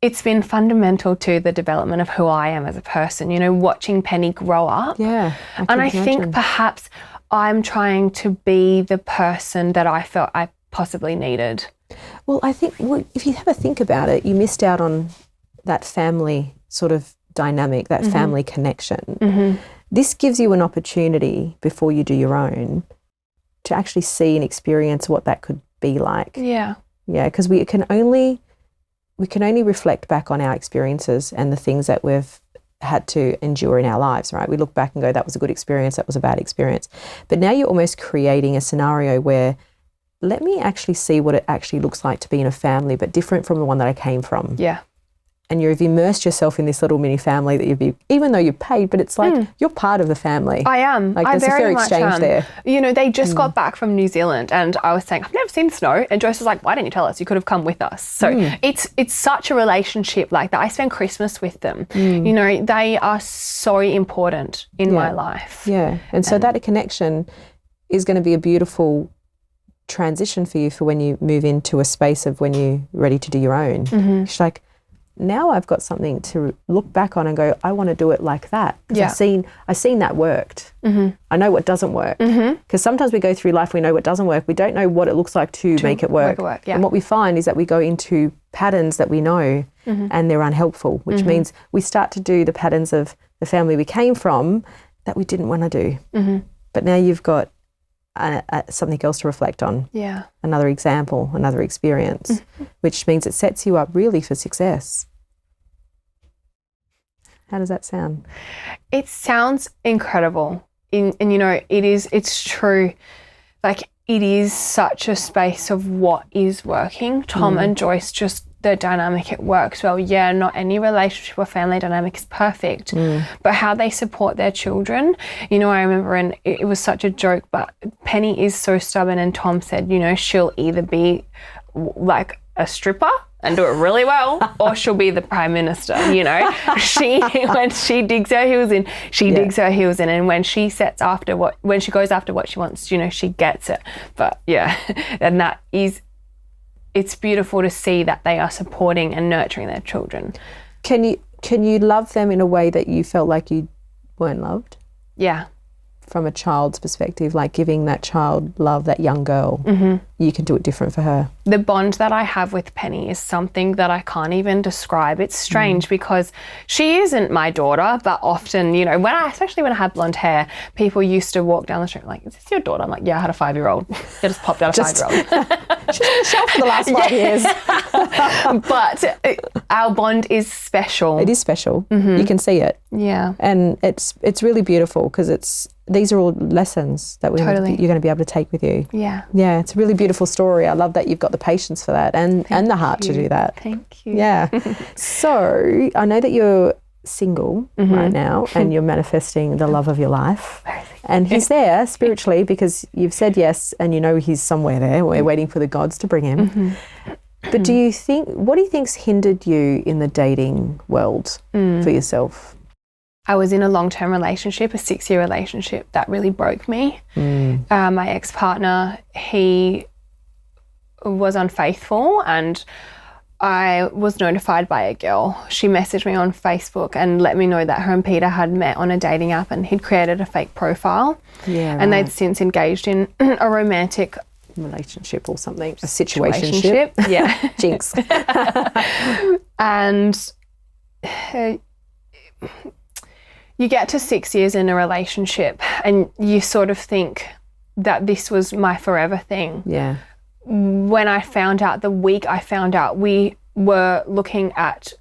it's been fundamental to the development of who I am as a person, you know, watching Penny grow up. Yeah. I think perhaps I'm trying to be the person that I felt I possibly needed. Well, I think if you have a think about it, you missed out on that family sort of dynamic, that family connection. This gives you an opportunity before you do your own to actually see and experience what that could be like. Yeah. Yeah, because we can only reflect back on our experiences and the things that we've had to endure in our lives, right? We look back and go, that was a good experience, that was a bad experience. But now you're almost creating a scenario where, let me actually see what it actually looks like to be in a family, but different from the one that I came from. Yeah. And you've immersed yourself in this little mini family that even though you're paid, but it's like you're part of the family. I am. Like I there's a fair exchange there. You know, they just got back from New Zealand and I was saying, I've never seen snow. And Joyce was like, why didn't you tell us? You could have come with us. So it's such a relationship like that. I spend Christmas with them. You know, they are so important in my life. Yeah. And so that connection is going to be a beautiful transition for you for when you move into a space of when you're ready to do your own. It's like, now I've got something to look back on and go, I want to do it like that. Because I've seen that worked. I know what doesn't work. Because sometimes we go through life, we know what doesn't work. We don't know what it looks like to make it work. And what we find is that we go into patterns that we know and they're unhelpful, which means we start to do the patterns of the family we came from that we didn't want to do. But now you've got something else to reflect on. Yeah. Another example, another experience, which means it sets you up really for success. How does that sound? It sounds incredible. And you know, it's true. Like it is such a space of what is working. Tom and Joyce, just the dynamic, it works well. Yeah, not any relationship or family dynamic is perfect, but how they support their children. You know, I remember, and it was such a joke, but Penny is so stubborn and Tom said, you know, she'll either be like a stripper and do it really well, or she'll be the Prime Minister, you know. When she digs her heels in, she digs her heels in, and when she when she goes after what she wants, you know, she gets it. But yeah, and that is, it's beautiful to see that they are supporting and nurturing their children. Can you love them in a way that you felt like you weren't loved? Yeah. From a child's perspective, like giving that child love, that young girl, you can do it different for her. The bond that I have with Penny is something that I can't even describe. It's strange because she isn't my daughter, but often, you know, especially when I had blonde hair, people used to walk down the street like, is this your daughter? I'm like, yeah, I had a 5-year-old. It just popped out a 5-year-old. She's on the shelf for the last 5 years. But our bond is special. It is special. You can see it. Yeah. And it's really beautiful because these are all lessons that you're going to be able to take with you. Yeah. Yeah, it's a really beautiful story. I love that you've got the patience for that and the heart to do that. Thank you. Yeah. So I know that you're single right now and you're manifesting the love of your life. And he's there spiritually because you've said yes and you know he's somewhere there. We're waiting for the gods to bring him. But what do you think's hindered you in the dating world for yourself? I was in a long-term relationship, a 6-year relationship that really broke me. My ex-partner, he was unfaithful and I was notified by a girl. She messaged me on Facebook and let me know that her and Peter had met on a dating app and he'd created a fake profile. Yeah, and they'd since engaged in a romantic relationship or something, a situationship. Yeah. Jinx. And you get to 6 years in a relationship and you sort of think that this was my forever thing. Yeah. When I found out, the week I found out, we were looking at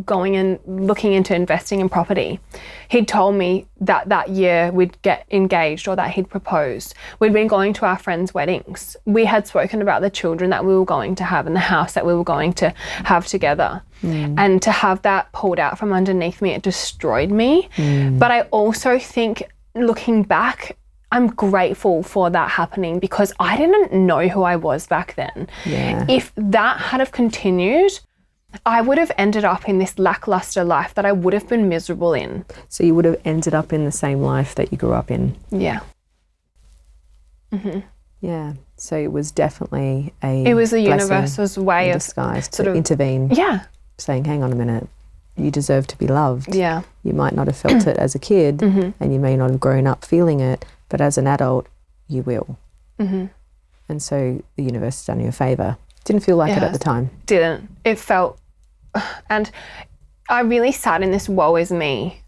going and looking into investing in property. He'd told me that year we'd get engaged or that he'd proposed. We'd been going to our friends' weddings. We had spoken about the children that we were going to have and the house that we were going to have together. And to have that pulled out from underneath me, it destroyed me. But I also think, looking back, I'm grateful for that happening because I didn't know who I was back then. If that had have continued, I would have ended up in this lackluster life that I would have been miserable in. So you would have ended up in the same life that you grew up in. Yeah. Yeah. So it was definitely it was the universe's way of disguise to intervene. Yeah. Saying, hang on a minute, you deserve to be loved. Yeah. You might not have felt it as a kid and you may not have grown up feeling it, but as an adult, you will. And so the universe has done you a favour. Didn't feel like it at the time. Didn't. It felt, and I really sat in this woe is me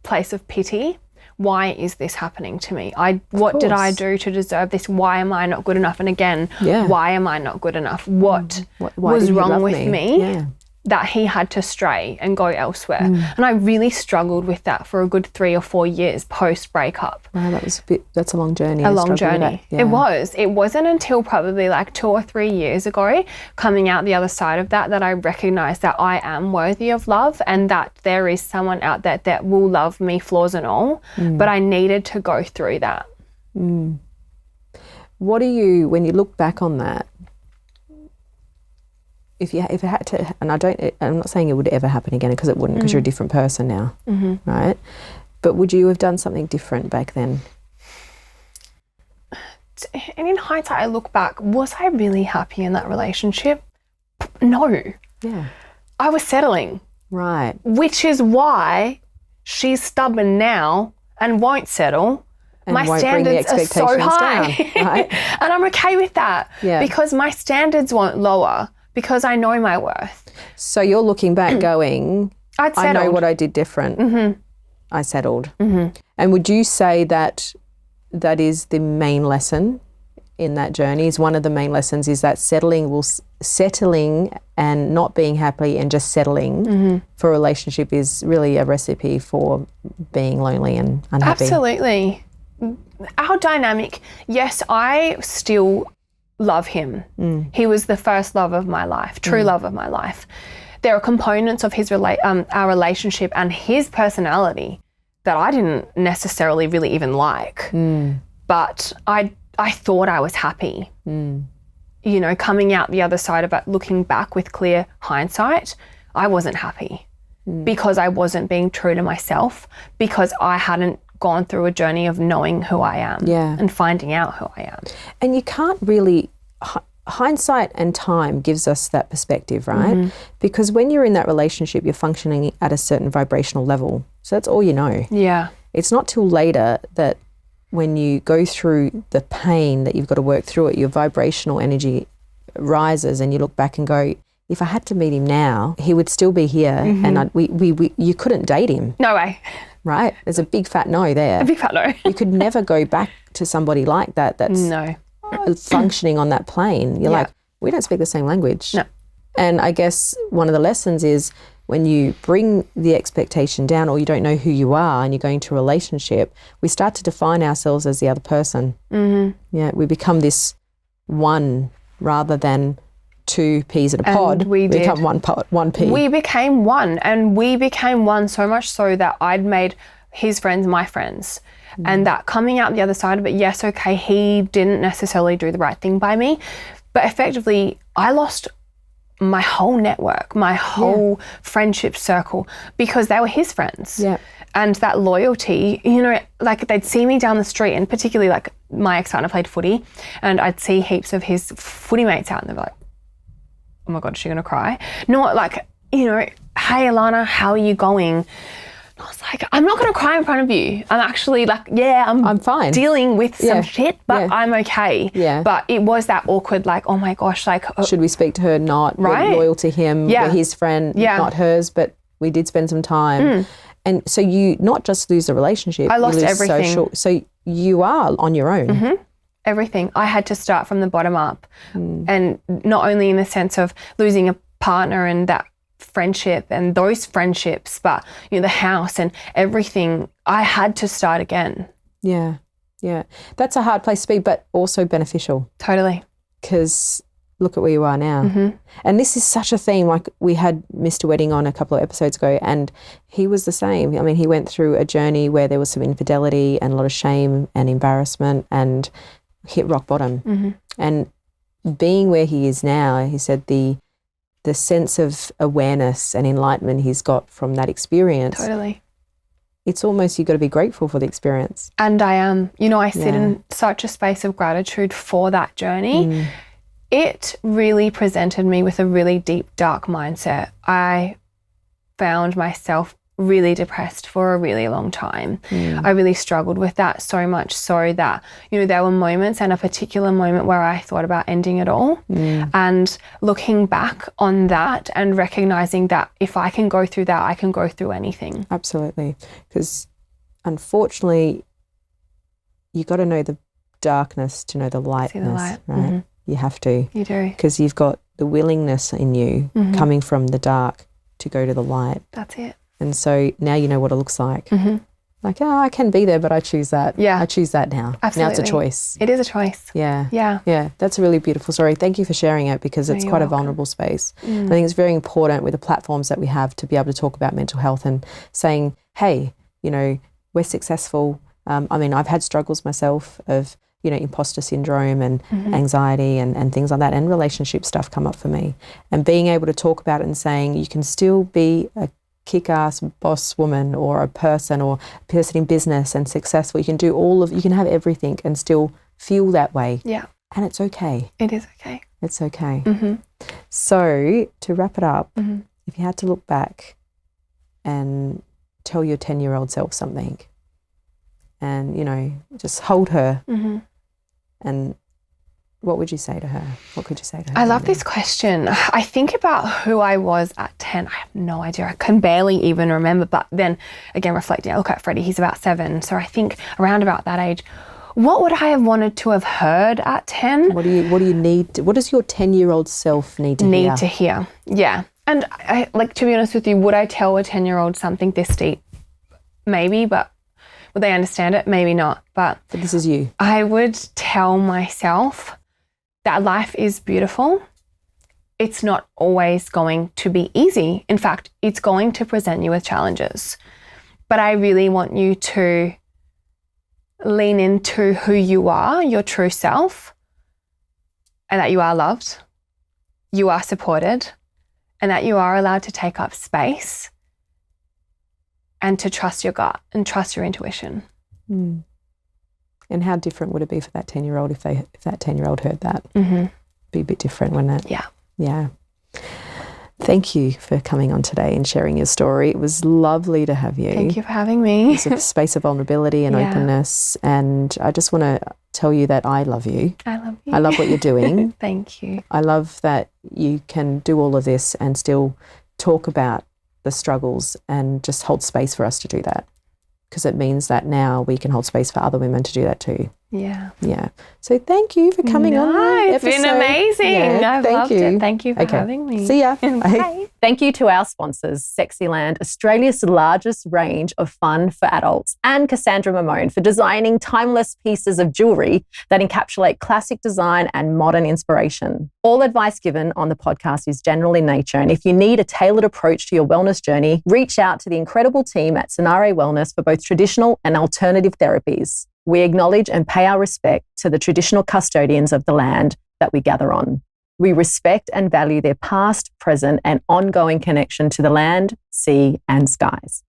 place of pity. Why is this happening to me? What did I do to deserve this? Why am I not good enough? And again, why am I not good enough? What was wrong with me that he had to stray and go elsewhere? And I really struggled with that for a good 3 or 4 years post breakup. Wow, that's a long journey. A long journey. It was. It wasn't until probably like 2 or 3 years ago, coming out the other side of that I recognized that I am worthy of love and that there is someone out there that will love me, flaws and all. But I needed to go through that. What do you, when you look back on that, if it had to, and I'm not saying it would ever happen again because it wouldn't, because you're a different person now, right? But would you have done something different back then? And in hindsight, I look back, was I really happy in that relationship? No. Yeah. I was settling. Right. Which is why she's stubborn now and won't settle. And my won't standards bring the are so high. Down, right? And I'm okay with that because my standards won't lower because I know my worth. So you're looking back going, I know what I did different. I settled. And would you say that is the main lesson in that journey? Is one of the main lessons is that settling and not being happy and just settling for a relationship is really a recipe for being lonely and unhappy? Absolutely. Our dynamic, yes, I still love him. He was the first love of my life, true love of my life. There are components of his our relationship and his personality that I didn't necessarily really even like. But I thought I was happy. You know, coming out the other side of it, looking back with clear hindsight, I wasn't happy because I wasn't being true to myself, because I hadn't gone through a journey of knowing who I am and finding out who I am. And you can't really, hindsight and time gives us that perspective, right? Because when you're in that relationship, you're functioning at a certain vibrational level. So that's all you know. Yeah. It's not till later that when you go through the pain that you've got to work through it, your vibrational energy rises and you look back and go, if I had to meet him now, he would still be here and you couldn't date him. No way. Right? There's a big fat no there. A big fat no. You could never go back to somebody like that that's functioning on that plane. You're like, we don't speak the same language. No. And I guess one of the lessons is when you bring the expectation down or you don't know who you are and you're going to a relationship, we start to define ourselves as the other person. Yeah, we become this one rather than two peas in a pod. We become one pea. We became one, and we became one so much so that I'd made his friends my friends. And that coming out the other side of it, yes, okay, he didn't necessarily do the right thing by me, but effectively I lost my whole network, my whole friendship circle, because they were his friends. Yeah. And that loyalty, you know, like they'd see me down the street, and particularly like my ex-partner played footy, and I'd see heaps of his footy mates out and they're like, oh my God, is she going to cry? Not like, you know, hey, Alanna, how are you going? I was like, I'm not going to cry in front of you. I'm actually like, I'm fine. Dealing with some shit, but I'm okay. Yeah. But it was that awkward, like, oh my gosh, like. Should we speak to her? Not. Right. We're loyal to him. We're his friend, not hers, but we did spend some time. And so you not just lose the relationship. I lost everything. So you are on your own. Everything. I had to start from the bottom up. And not only in the sense of losing a partner and that friendship and those friendships, but, the house and everything, I had to start again. Yeah. Yeah. That's a hard place to be, but also beneficial. Totally. Because look at where you are now. And this is such a theme. Like, we had Mr. Wedding on a couple of episodes ago, and he was the same. I mean, he went through a journey where there was some infidelity and a lot of shame and embarrassment, and hit rock bottom. And being where he is now, he said the sense of awareness and enlightenment he's got from that experience. Totally. It's almost, you've got to be grateful for the experience. And I am. I sit in such a space of gratitude for that journey. It really presented me with a really deep, dark mindset. I found myself really depressed for a really long time. I really struggled with that, so much so that, there were moments, and a particular moment where I thought about ending it all. And looking back on that and recognizing that if I can go through that, I can go through anything. Absolutely. Because unfortunately, you got to know the darkness to know the lightness. See the light. Right? You have to. You do. Because you've got the willingness in you coming from the dark to go to the light. That's it. And so now you know what it looks like. Like, I can be there, but I choose that. Yeah. I choose that now. Absolutely. Now it's a choice. It is a choice. Yeah. Yeah. Yeah. That's a really beautiful story. Thank you for sharing it, because it's quite a vulnerable space. I think it's very important with the platforms that we have to be able to talk about mental health and saying, hey, we're successful. I mean, I've had struggles myself of, imposter syndrome and anxiety and things like that, and relationship stuff come up for me. And being able to talk about it and saying you can still be a kick-ass boss woman or a person in business and successful. You can do you can have everything and still feel that way. Yeah. And it's okay. It is okay. It's okay. So to wrap it up, if you had to look back and tell your 10-year-old self something and, just hold her and what would you say to her? What could you say to her? I love this question. I think about who I was at 10. I have no idea. I can barely even remember. But then again, reflecting, I look at Freddie, he's about 7. So I think around about that age, what would I have wanted to have heard at 10? What do you need? What does your 10-year-old self need to hear? Yeah. And I, to be honest with you, would I tell a 10-year-old something this deep? Maybe, but would they understand it? Maybe not. But this is you. I would tell myself that life is beautiful. It's not always going to be easy. In fact, it's going to present you with challenges. But I really want you to lean into who you are, your true self, and that you are loved, you are supported, and that you are allowed to take up space and to trust your gut and trust your intuition. And how different would it be for that 10-year-old if that 10-year-old heard that? Be a bit different, wouldn't it? Yeah. Yeah. Thank you for coming on today and sharing your story. It was lovely to have you. Thank you for having me. It's a space of vulnerability and openness. And I just want to tell you that I love you. I love you. I love what you're doing. Thank you. I love that you can do all of this and still talk about the struggles and just hold space for us to do that. Because it means that now we can hold space for other women to do that too. Yeah. Yeah. So thank you for coming on. It's been amazing. I've loved it. Thank you for having me. See ya. Bye. Thank you to our sponsors, Sexyland, Australia's largest range of fun for adults, and Cassandra Mamone for designing timeless pieces of jewelry that encapsulate classic design and modern inspiration. All advice given on the podcast is general in nature, and if you need a tailored approach to your wellness journey, reach out to the incredible team at Sonare Wellness for both traditional and alternative therapies. We acknowledge and pay our respect to the traditional custodians of the land that we gather on. We respect and value their past, present, and ongoing connection to the land, sea, and skies.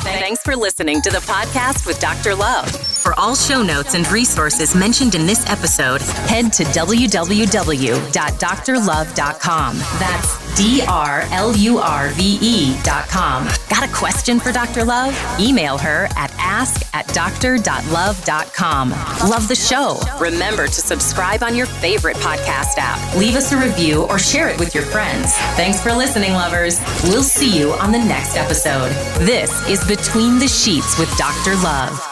Thanks for listening to the podcast with Dr. Love. For all show notes and resources mentioned in this episode, head to www.drlove.com. That's DRLURVE.com. Got a question for Dr. Love? Email her at ask@dr.love.com. Love the show? Remember to subscribe on your favorite podcast app. Leave us a review or share it with your friends. Thanks for listening, lovers. We'll see you on the next episode. This is Between the Sheets with Dr. Love.